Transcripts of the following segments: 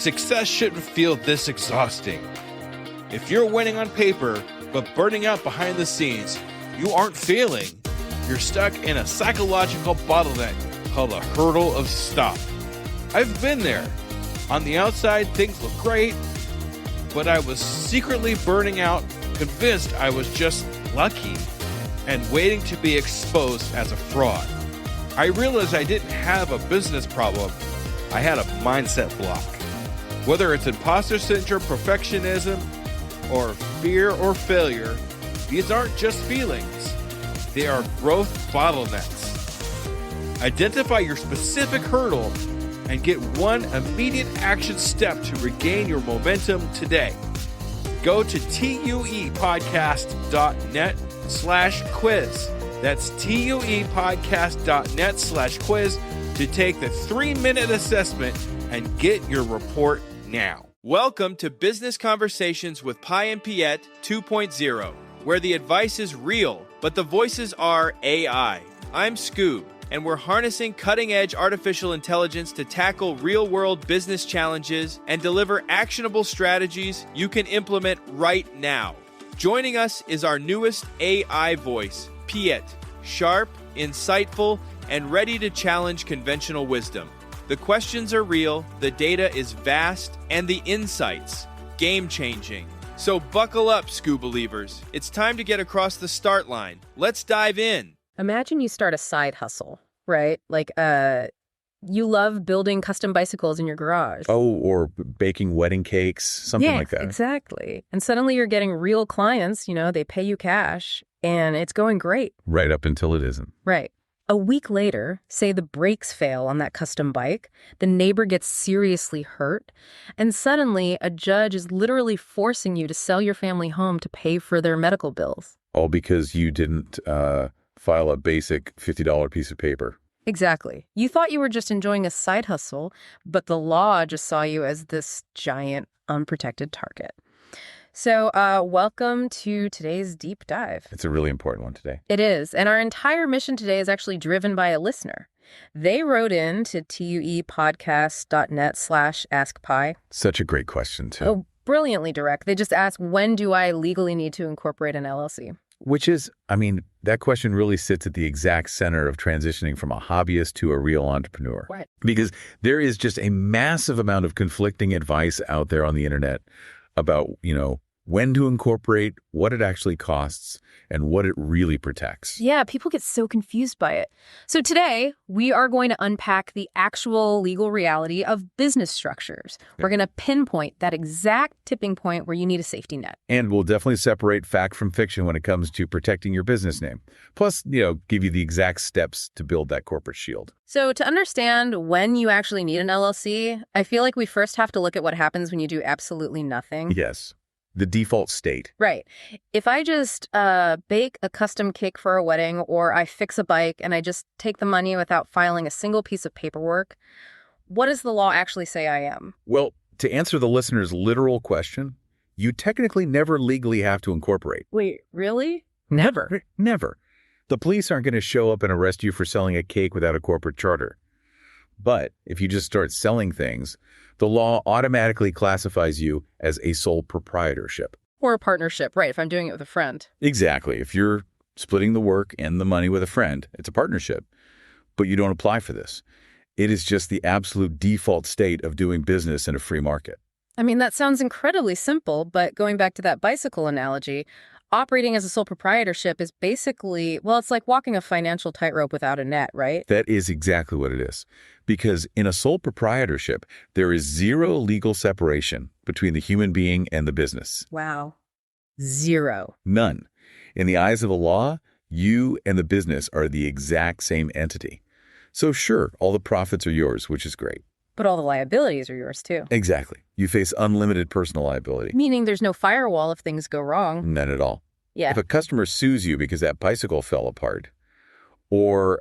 Success shouldn't feel this exhausting. If you're winning on paper, but burning out behind the scenes, you aren't failing. You're stuck in a psychological bottleneck called a hurdle of stop. I've been there. On the outside, things look great, but I was secretly burning out, convinced I was just lucky, and waiting to be exposed as a fraud. I realized I didn't have a business problem. I had a mindset block. Whether it's imposter syndrome, perfectionism, or fear or failure, these aren't just feelings. They are growth bottlenecks. Identify your specific hurdle and get one immediate action step to regain your momentum today. Go to tuepodcast.net/quiz. That's tuepodcast.net/quiz to take the 3-minute assessment and get your report now. Welcome to Business Conversations with Pi and Piette 2.0, where the advice is real, but the voices are AI. I'm Scoob, and we're harnessing cutting-edge artificial intelligence to tackle real-world business challenges and deliver actionable strategies you can implement right now. Joining us is our newest AI voice, Piette, sharp, insightful, and ready to challenge conventional wisdom. The questions are real, the data is vast, and the insights game-changing. So buckle up, Scoob believers. It's time to get across the start line. Let's dive in. Imagine you start a side hustle, right? Like, you love building custom bicycles in your garage. Oh, or baking wedding cakes, something like that. Exactly. And suddenly you're getting real clients, they pay you cash, and it's going great. Right up until it isn't. Right. A week later, say the brakes fail on that custom bike, the neighbor gets seriously hurt, and suddenly a judge is literally forcing you to sell your family home to pay for their medical bills. All because you didn't file a basic $50 piece of paper. Exactly. You thought you were just enjoying a side hustle, but the law just saw you as this giant, unprotected target. So welcome to today's deep dive. It's a really important one today. It is. And our entire mission today is actually driven by a listener. They wrote in to tuepodcast.net/askpi. Such a great question, too. Oh, brilliantly direct. They just asked, when do I legally need to incorporate an LLC? Which is, that question really sits at the exact center of transitioning from a hobbyist to a real entrepreneur. Right. Because there is just a massive amount of conflicting advice out there on the internet about, when to incorporate, what it actually costs, and what it really protects. Yeah, people get so confused by it. So today, we are going to unpack the actual legal reality of business structures. We're going to pinpoint that exact tipping point where you need a safety net. And we'll definitely separate fact from fiction when it comes to protecting your business name. Plus, give you the exact steps to build that corporate shield. So to understand when you actually need an LLC, I feel like we first have to look at what happens when you do absolutely nothing. Yes. The default state. Right. If I just bake a custom cake for a wedding, or I fix a bike and I just take the money without filing a single piece of paperwork, what does the law actually say I am? Well, to answer the listener's literal question, you technically never legally have to incorporate. Wait, really? Never? Never. The police aren't going to show up and arrest you for selling a cake without a corporate charter. But if you just start selling things, the law automatically classifies you as a sole proprietorship. Or a partnership, right, if I'm doing it with a friend. Exactly. If you're splitting the work and the money with a friend, it's a partnership. But you don't apply for this. It is just the absolute default state of doing business in a free market. That sounds incredibly simple, but going back to that bicycle analogy, operating as a sole proprietorship is basically, it's like walking a financial tightrope without a net, right? That is exactly what it is. Because in a sole proprietorship, there is zero legal separation between the human being and the business. Wow. Zero. None. In the eyes of the law, you and the business are the exact same entity. So sure, all the profits are yours, which is great. But all the liabilities are yours too. Exactly. You face unlimited personal liability. Meaning there's no firewall if things go wrong. None at all. Yeah. If a customer sues you because that bicycle fell apart, or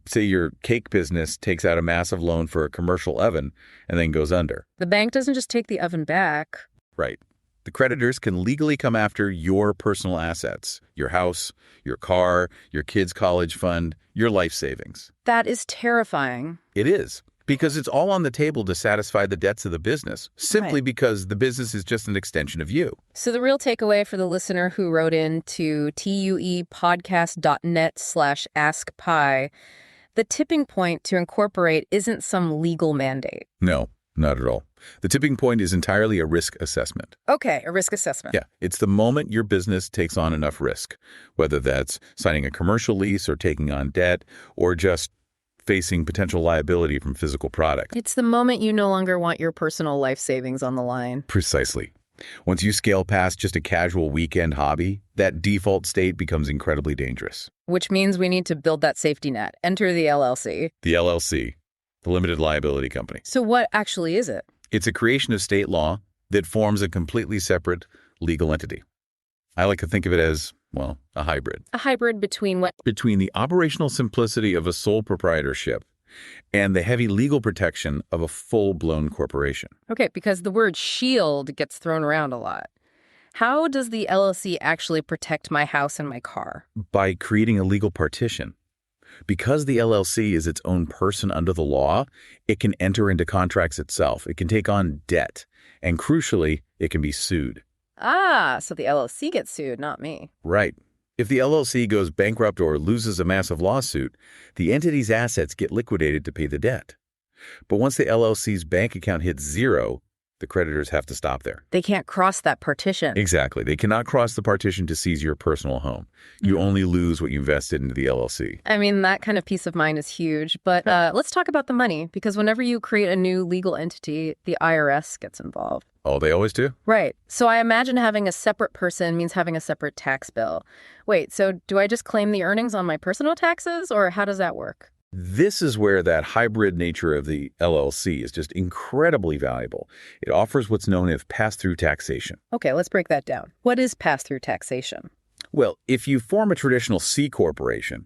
say your cake business takes out a massive loan for a commercial oven and then goes under. The bank doesn't just take the oven back. Right. The creditors can legally come after your personal assets, your house, your car, your kids' college fund, your life savings. That is terrifying. It is. Because it's all on the table to satisfy the debts of the business, simply Right. because the business is just an extension of you. So the real takeaway for the listener who wrote in to tuepodcast.net/askpi, the tipping point to incorporate isn't some legal mandate. No, not at all. The tipping point is entirely a risk assessment. Okay, a risk assessment. Yeah, it's the moment your business takes on enough risk, whether that's signing a commercial lease or taking on debt or just facing potential liability from physical product. It's the moment you no longer want your personal life savings on the line. Precisely. Once you scale past just a casual weekend hobby, that default state becomes incredibly dangerous. Which means we need to build that safety net. Enter the LLC. The LLC, the limited liability company. So what actually is it? It's a creation of state law that forms a completely separate legal entity. I like to think of it as, well, a hybrid. A hybrid between what? Between the operational simplicity of a sole proprietorship and the heavy legal protection of a full-blown corporation. Okay, because the word shield gets thrown around a lot. How does the LLC actually protect my house and my car? By creating a legal partition. Because the LLC is its own person under the law, it can enter into contracts itself. It can take on debt. And crucially, it can be sued. Ah, so the LLC gets sued, not me. Right. If the LLC goes bankrupt or loses a massive lawsuit, the entity's assets get liquidated to pay the debt. But once the LLC's bank account hits zero, the creditors have to stop there. They can't cross that partition. Exactly. They cannot cross the partition to seize your personal home. You only lose what you invested into the LLC. I mean, that kind of peace of mind is huge. But let's talk about the money, because whenever you create a new legal entity, the IRS gets involved. Oh, they always do? Right. So I imagine having a separate person means having a separate tax bill. Wait, so do I just claim the earnings on my personal taxes, or how does that work? This is where that hybrid nature of the LLC is just incredibly valuable. It offers what's known as pass-through taxation. Okay, let's break that down. What is pass-through taxation? Well, if you form a traditional C corporation,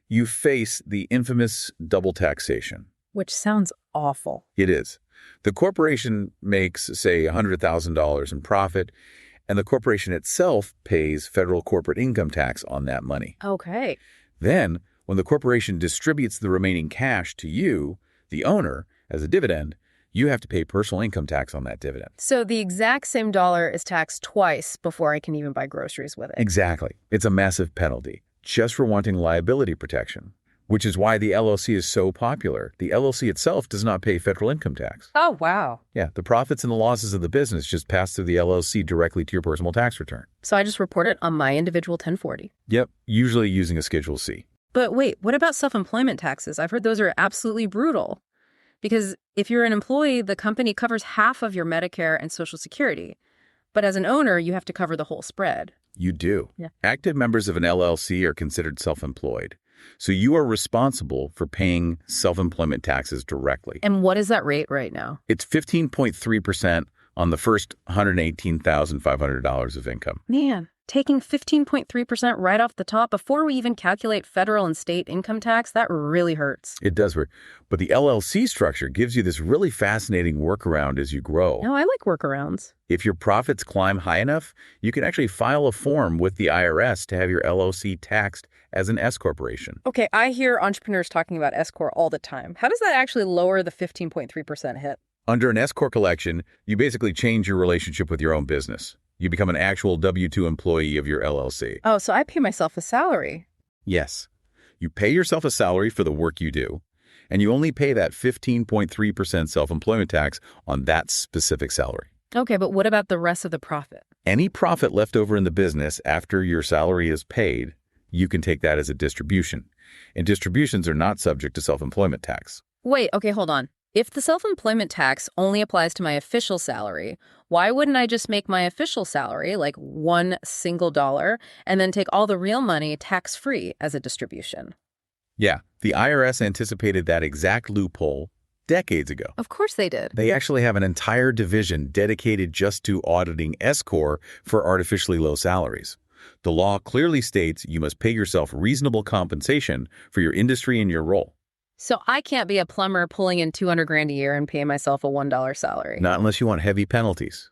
you face the infamous double taxation. Which sounds awful. It is. The corporation makes, say, $100,000 in profit, and the corporation itself pays federal corporate income tax on that money. Okay. Then, when the corporation distributes the remaining cash to you, the owner, as a dividend, you have to pay personal income tax on that dividend. So the exact same dollar is taxed twice before I can even buy groceries with it. Exactly. It's a massive penalty, just for wanting liability protection, which is why the LLC is so popular. The LLC itself does not pay federal income tax. Oh, wow. Yeah, the profits and the losses of the business just pass through the LLC directly to your personal tax return. So I just report it on my individual 1040. Yep, usually using a Schedule C. But wait, what about self-employment taxes? I've heard those are absolutely brutal. Because if you're an employee, the company covers half of your Medicare and Social Security. But as an owner, you have to cover the whole spread. You do. Yeah. Active members of an LLC are considered self-employed. So you are responsible for paying self-employment taxes directly. And what is that rate right now? It's 15.3% on the first $118,500 of income. Man, taking 15.3% right off the top before we even calculate federal and state income tax, that really hurts. It does work. But the LLC structure gives you this really fascinating workaround as you grow. No, I like workarounds. If your profits climb high enough, you can actually file a form with the IRS to have your LLC taxed as an S corporation. Okay, I hear entrepreneurs talking about S-Corp all the time. How does that actually lower the 15.3% hit? Under an S Corp election, you basically change your relationship with your own business. You become an actual W-2 employee of your LLC. Oh, so I pay myself a salary. Yes. You pay yourself a salary for the work you do, and you only pay that 15.3% self-employment tax on that specific salary. Okay, but what about the rest of the profit? Any profit left over in the business after your salary is paid, you can take that as a distribution. And distributions are not subject to self-employment tax. Wait, okay, hold on. If the self-employment tax only applies to my official salary, why wouldn't I just make my official salary like $1 single and then take all the real money tax-free as a distribution? Yeah, the IRS anticipated that exact loophole decades ago. Of course they did. They actually have an entire division dedicated just to auditing S-Corp for artificially low salaries. The law clearly states you must pay yourself reasonable compensation for your industry and your role. So I can't be a plumber pulling in $200,000 a year and paying myself a $1 salary. Not unless you want heavy penalties.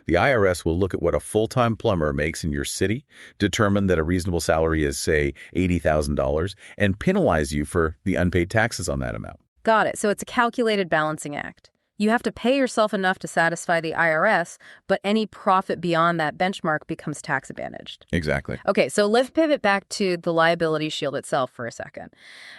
The IRS will look at what a full-time plumber makes in your city, determine that a reasonable salary is, say, $80,000, and penalize you for the unpaid taxes on that amount. Got it. So it's a calculated balancing act. You have to pay yourself enough to satisfy the IRS, but any profit beyond that benchmark becomes tax advantaged. Exactly. Okay, so let's pivot back to the liability shield itself for a second.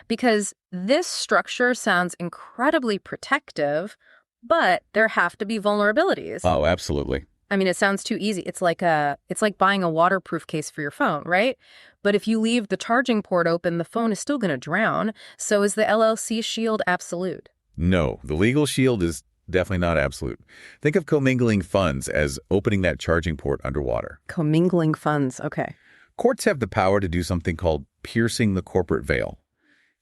Because this structure sounds incredibly protective, but there have to be vulnerabilities. Oh, absolutely. I mean, it sounds too easy. It's like buying a waterproof case for your phone, right? But if you leave the charging port open, the phone is still going to drown. So is the LLC shield absolute? No, the legal shield is definitely not absolute. Think of commingling funds as opening that charging port underwater. Commingling funds, okay. Courts have the power to do something called piercing the corporate veil.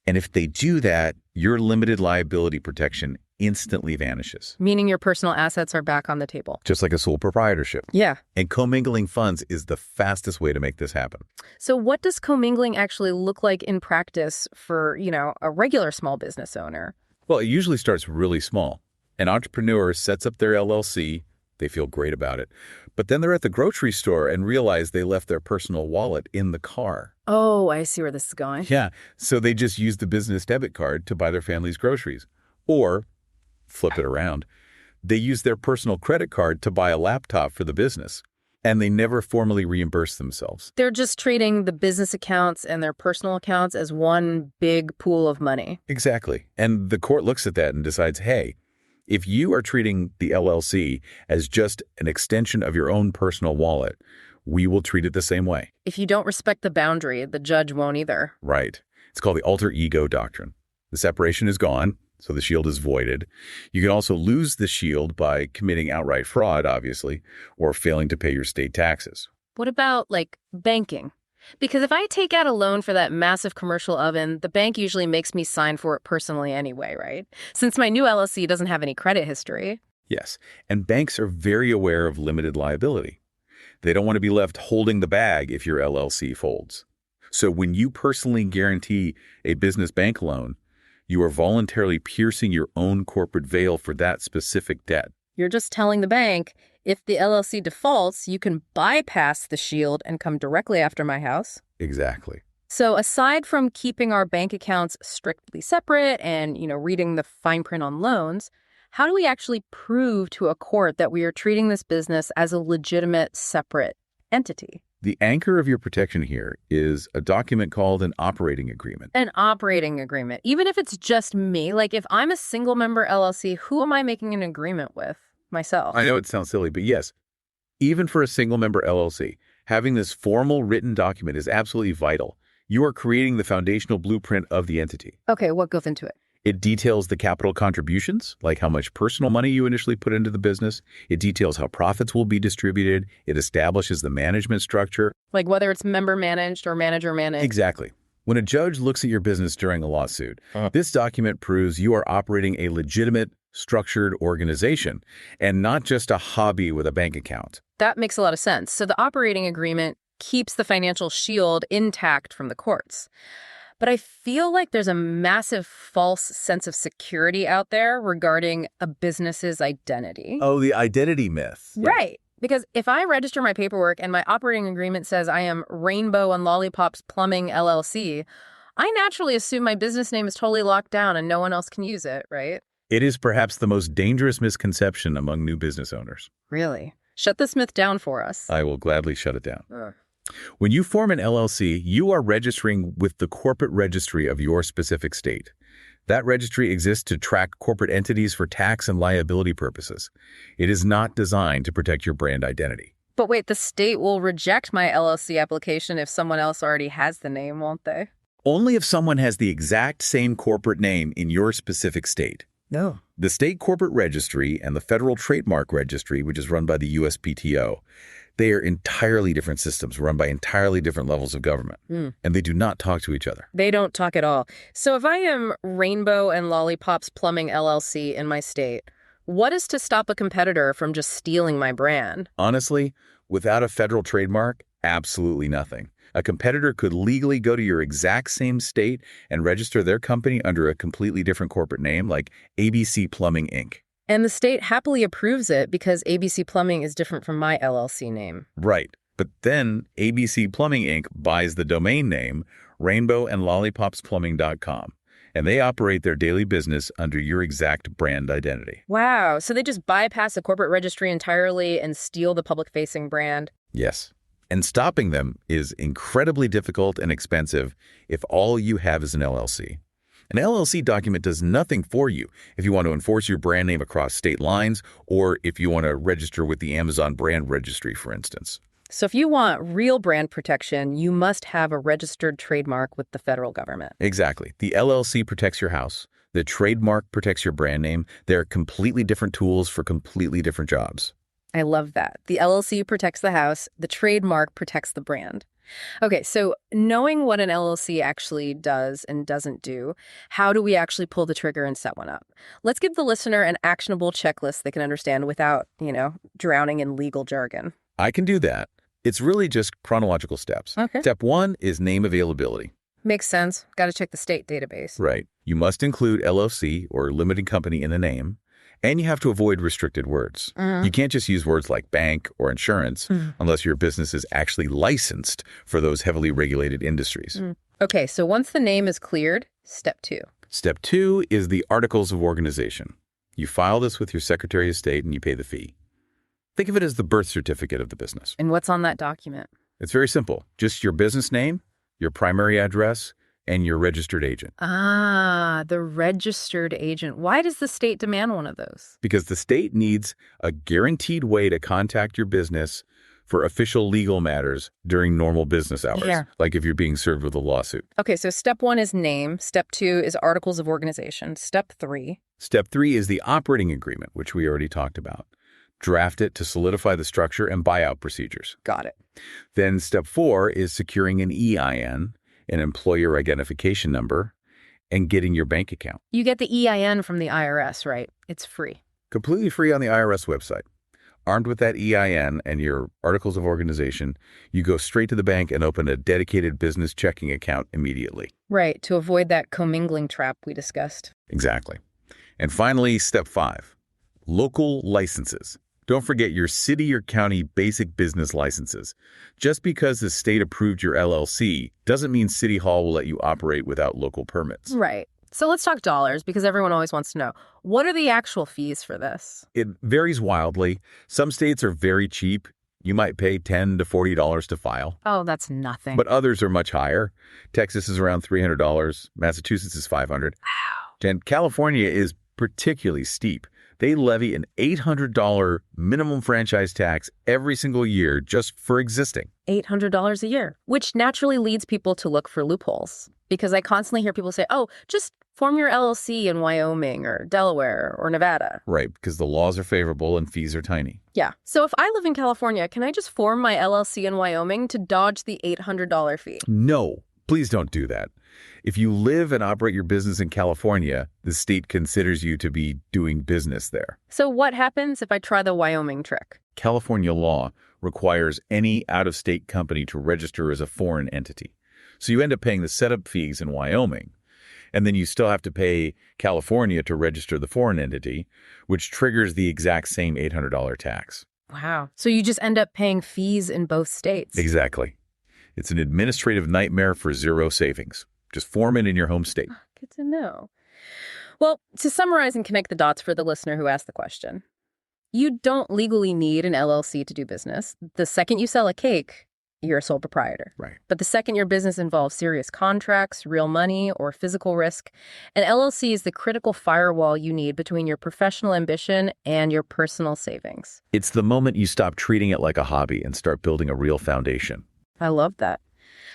And if they do that, your limited liability protection instantly vanishes. Meaning your personal assets are back on the table. Just like a sole proprietorship. Yeah. And commingling funds is the fastest way to make this happen. So what does commingling actually look like in practice for, a regular small business owner? Well, it usually starts really small. An entrepreneur sets up their LLC. They feel great about it. But then they're at the grocery store and realize they left their personal wallet in the car. Oh, I see where this is going. Yeah, so they just use the business debit card to buy their family's groceries. Or, flip it around, they use their personal credit card to buy a laptop for the business. And they never formally reimburse themselves. They're just treating the business accounts and their personal accounts as one big pool of money. Exactly. And the court looks at that and decides, hey, if you are treating the LLC as just an extension of your own personal wallet, we will treat it the same way. If you don't respect the boundary, the judge won't either. Right. It's called the alter ego doctrine. The separation is gone, so the shield is voided. You can also lose the shield by committing outright fraud, obviously, or failing to pay your state taxes. What about, banking? Because if I take out a loan for that massive commercial oven, the bank usually makes me sign for it personally anyway, right? Since my new LLC doesn't have any credit history. Yes, and banks are very aware of limited liability. They don't want to be left holding the bag if your LLC folds. So when you personally guarantee a business bank loan, you are voluntarily piercing your own corporate veil for that specific debt. You're just telling the bank, if the LLC defaults, you can bypass the shield and come directly after my house. Exactly. So aside from keeping our bank accounts strictly separate and, reading the fine print on loans, how do we actually prove to a court that we are treating this business as a legitimate, separate entity? The anchor of your protection here is a document called an operating agreement. An operating agreement. Even if it's just me, if I'm a single member LLC, who am I making an agreement with? Myself. I know it sounds silly, but yes, even for a single member LLC, having this formal written document is absolutely vital. You are creating the foundational blueprint of the entity. Okay, what goes into it? It details the capital contributions, like how much personal money you initially put into the business. It details how profits will be distributed. It establishes the management structure. Like whether it's member managed or manager managed. Exactly. When a judge looks at your business during a lawsuit, this document proves you are operating a legitimate, structured organization and not just a hobby with a bank account. That makes a lot of sense. So the operating agreement keeps the financial shield intact from the courts. But I feel like there's a massive false sense of security out there regarding a business's identity. Oh, the identity myth. Right. Because if I register my paperwork and my operating agreement says I am Rainbow and Lollipops Plumbing LLC, I naturally assume my business name is totally locked down and no one else can use it, right? It is perhaps the most dangerous misconception among new business owners. Really? Shut this myth down for us. I will gladly shut it down. When you form an LLC, you are registering with the corporate registry of your specific state. That registry exists to track corporate entities for tax and liability purposes. It is not designed to protect your brand identity. But wait, the state will reject my LLC application if someone else already has the name, won't they? Only if someone has the exact same corporate name in your specific state. No. The state corporate registry and the federal trademark registry, which is run by the USPTO, they are entirely different systems run by entirely different levels of government, and they do not talk to each other. They don't talk at all. So if I am Rainbow and Lollipops Plumbing LLC in my state, what is to stop a competitor from just stealing my brand? Honestly, without a federal trademark, absolutely nothing. A competitor could legally go to your exact same state and register their company under a completely different corporate name, like ABC Plumbing, Inc. And the state happily approves it because ABC Plumbing is different from my LLC name. Right. But then ABC Plumbing, Inc. buys the domain name rainbowandlollipopsplumbing.com. and they operate their daily business under your exact brand identity. Wow. So they just bypass a corporate registry entirely and steal the public-facing brand? Yes. And stopping them is incredibly difficult and expensive if all you have is an LLC. An LLC document does nothing for you if you want to enforce your brand name across state lines or if you want to register with the Amazon brand registry, for instance. So if you want real brand protection, you must have a registered trademark with the federal government. Exactly. The LLC protects your house. The trademark protects your brand name. They're completely different tools for completely different jobs. I love that. The LLC protects the house. The trademark protects the brand. Okay, so knowing what an LLC actually does and doesn't do, how do we actually pull the trigger and set one up? Let's give the listener an actionable checklist they can understand without, drowning in legal jargon. I can do that. It's really just chronological steps. Okay. Step 1 is name availability. Makes sense. Got to check the state database. Right. You must include LLC or limited company in the name, and you have to avoid restricted words. You can't just use words like bank or insurance unless your business is actually licensed for those heavily regulated industries. Okay, so once the name is cleared, step 2. Step 2 is the Articles of Organization. You file this with your Secretary of State and you pay the fee. Think of it as the birth certificate of the business. And what's on that document? It's very simple. Just your business name, your primary address, and your registered agent. Ah, the registered agent. Why does the state demand one of those? Because the state needs a guaranteed way to contact your business for official legal matters during normal business hours, like if you're being served with a lawsuit. Okay, so step 1 is name. Step 2 is articles of organization. Step 3. Step 3 is the operating agreement, which we already talked about. Draft it to solidify the structure and buyout procedures. Got it. Then step 4 is securing an EIN, an employer identification number, and getting your bank account. You get the EIN from the IRS, right? It's free. Completely free on the IRS website. Armed with that EIN and your articles of organization, you go straight to the bank and open a dedicated business checking account immediately. Right, to avoid that commingling trap we discussed. Exactly. And finally, step 5, local licenses. Don't forget your city or county basic business licenses. Just because the state approved your LLC doesn't mean City Hall will let you operate without local permits. Right. So let's talk dollars, because everyone always wants to know, what are the actual fees for this? It varies wildly. Some states are very cheap. You might pay $10 to $40 to file. Oh, that's nothing. But others are much higher. Texas is around $300. Massachusetts is $500. Wow. And California is particularly steep. They levy an $800 minimum franchise tax every single year just for existing. $800 a year, which naturally leads people to look for loopholes. Because I constantly hear people say, oh, just form your LLC in Wyoming or Delaware or Nevada. Right, because the laws are favorable and fees are tiny. Yeah. So if I live in California, can I just form my LLC in Wyoming to dodge the $800 fee? No, please don't do that. If you live and operate your business in California, the state considers you to be doing business there. So what happens if I try the Wyoming trick? California law requires any out-of-state company to register as a foreign entity. So you end up paying the setup fees in Wyoming, and then you still have to pay California to register the foreign entity, which triggers the exact same $800 tax. Wow. So you just end up paying fees in both states. Exactly. It's an administrative nightmare for zero savings. Just form it in your home state. Good to know. Well, to summarize and connect the dots for the listener who asked the question, you don't legally need an LLC to do business. The second you sell a cake, you're a sole proprietor. Right. But the second your business involves serious contracts, real money, or physical risk, an LLC is the critical firewall you need between your professional ambition and your personal savings. It's the moment you stop treating it like a hobby and start building a real foundation. I love that.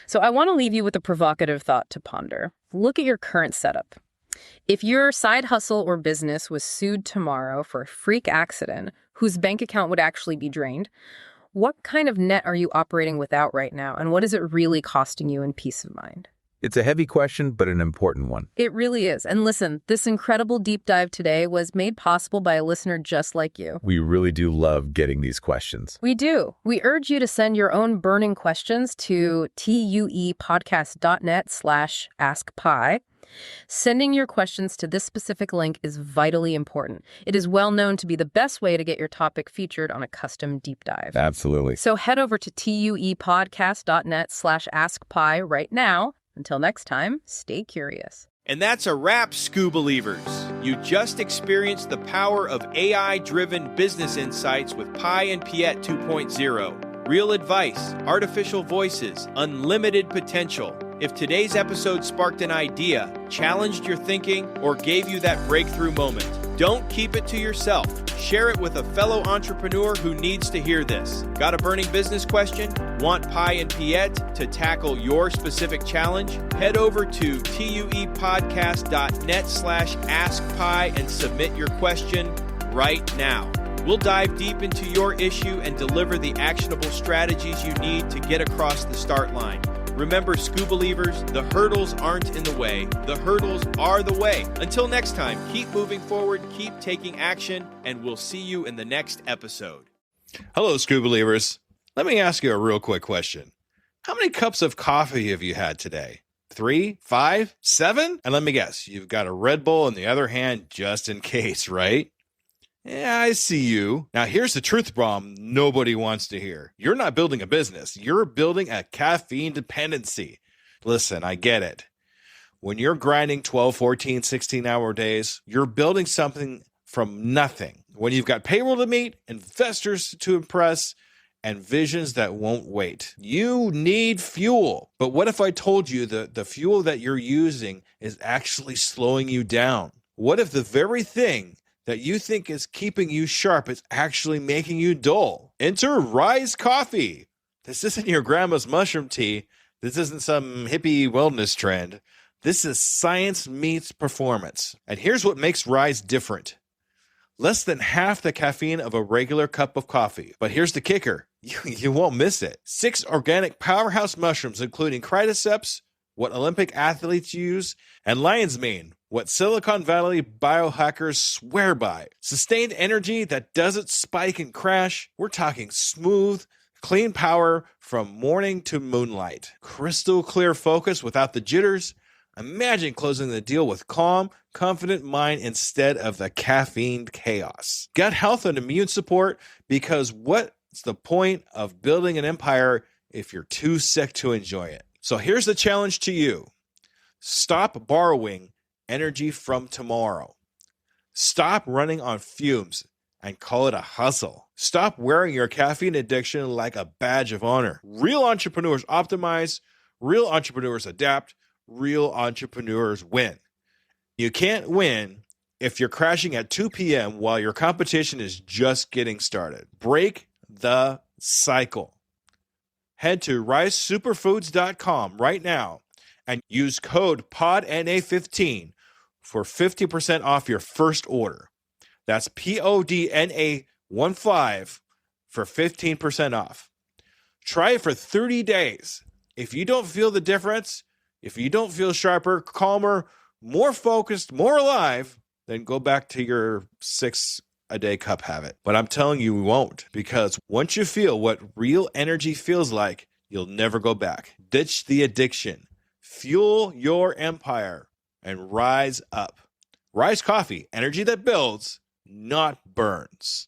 So I want to leave you with a provocative thought to ponder. Look at your current setup. If your side hustle or business was sued tomorrow for a freak accident whose bank account would actually be drained, what kind of net are you operating without right now? And what is it really costing you in peace of mind? It's a heavy question, but an important one. It really is. And listen, this incredible deep dive today was made possible by a listener just like you. We really do love getting these questions. We do. We urge you to send your own burning questions to tuepodcast.net/askpi. Sending your questions to this specific link is vitally important. It is well known to be the best way to get your topic featured on a custom deep dive. Absolutely. So head over to tuepodcast.net/askpi right now. Until next time, stay curious. And that's a wrap, Scuba Believers. You just experienced the power of AI-driven business insights with Pi and Piette 2.0. Real advice, artificial voices, unlimited potential. If today's episode sparked an idea, challenged your thinking, or gave you that breakthrough moment, don't keep it to yourself. Share it with a fellow entrepreneur who needs to hear this. Got a burning business question? Want Pi and Piette to tackle your specific challenge? Head over to tuepodcast.net/askpi and submit your question right now. We'll dive deep into your issue and deliver the actionable strategies you need to get across the start line. Remember, Scuba Believers, the hurdles aren't in the way. The hurdles are the way. Until next time, keep moving forward, keep taking action, and we'll see you in the next episode. Hello, Scuba Believers. Let me ask you a real quick question. How many cups of coffee have you had today? 3, 5, 7? And let me guess, you've got a Red Bull in the other hand just in case, right? Yeah, I see you. Now, here's the truth bomb nobody wants to hear. You're not building a business. You're building a caffeine dependency. Listen, I get it. When you're grinding 12, 14, 16-hour days, you're building something from nothing. When you've got payroll to meet, investors to impress, and visions that won't wait. You need fuel. But what if I told you that the fuel that you're using is actually slowing you down? What if the very thing that you think is keeping you sharp is actually making you dull? Enter Rise Coffee. This isn't your grandma's mushroom tea. This isn't some hippie wellness trend. This is science meets performance. And here's what makes Rise different. Less than half the caffeine of a regular cup of coffee. But here's the kicker. You won't miss it. 6 organic powerhouse mushrooms, including cordyceps, what Olympic athletes use, and lion's mane, what Silicon Valley biohackers swear by. Sustained energy that doesn't spike and crash. We're talking smooth, clean power from morning to moonlight. Crystal clear focus without the jitters. Imagine closing the deal with calm, confident mind instead of the caffeine chaos. Gut health and immune support, because what's the point of building an empire if you're too sick to enjoy it? So here's the challenge to you. Stop borrowing energy from tomorrow. Stop running on fumes and call it a hustle. Stop wearing your caffeine addiction like a badge of honor. Real entrepreneurs optimize, real entrepreneurs adapt, real entrepreneurs win. You can't win if you're crashing at 2 p.m. while your competition is just getting started. Break the cycle. Head to risesuperfoods.com right now and use code PODNA15 for 50% off your first order. That's PODNA15 for 15% off. Try it for 30 days. If you don't feel the difference, if you don't feel sharper, calmer, more focused, more alive, then go back to your 6-a-day cup habit. But I'm telling you, you won't, because once you feel what real energy feels like, you'll never go back. Ditch the addiction. Fuel your empire and rise up. Rise Coffee, energy that builds, not burns.